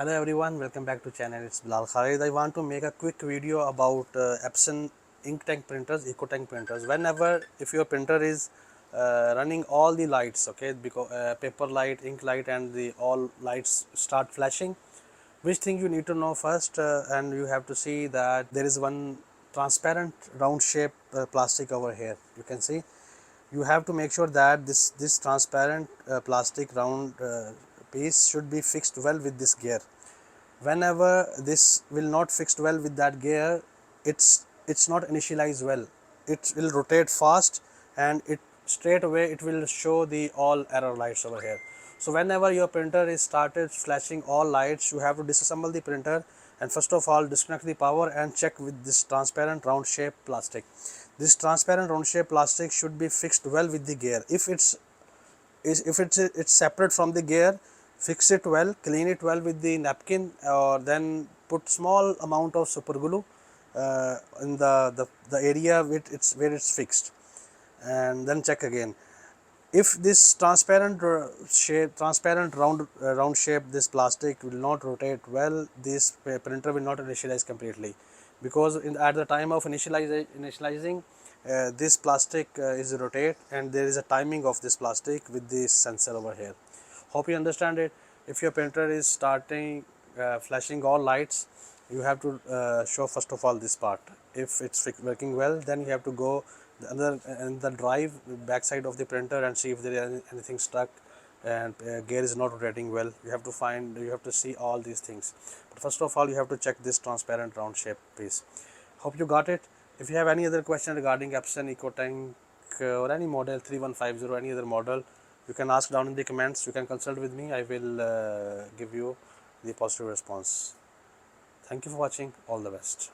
Hello everyone, welcome back to channel. It's Bilal. I want to make a quick video about Epson ink tank printers, Eco Tank printers. Whenever if your printer is running all the lights, okay, because paper light, ink light, and the all lights start flashing, which thing you need to know first, and you have to see that there is one transparent round shape plastic over here. You can see. You have to make sure that this transparent plastic round piece should be fixed well with this gear. Whenever this will not fixed well with that gear, it's not initialized well. It will rotate fast, and it straight away it will show the all error lights over here. So whenever your printer is started flashing all lights, you have to disassemble the printer, and first of all disconnect the power and check with this transparent round shape plastic. This transparent round shape plastic should be fixed well with the gear. If it's separate from the gear, fix it well, clean it well with the napkin, or then put small amount of super glue in the area where it's fixed, and then check again. If this transparent round shape, this plastic will not rotate well, this printer will not initialize completely, because at the time of initializing, this plastic is rotate, and there is a timing of this plastic with this sensor over here. Hope you understand it. If your printer is starting flashing all lights, you have to show first of all this part. If it's working well, then you have to go the drive back side of the printer and see if there is anything stuck, and gear is not rotating well. You have to see all these things. But first of all, you have to check this transparent round shape piece. Hope you got it. If you have any other question regarding Epson Eco Tank or any model 3150, any other model, you can ask down in the comments. You can consult with me. I will give you the positive response. Thank you for watching. All the best.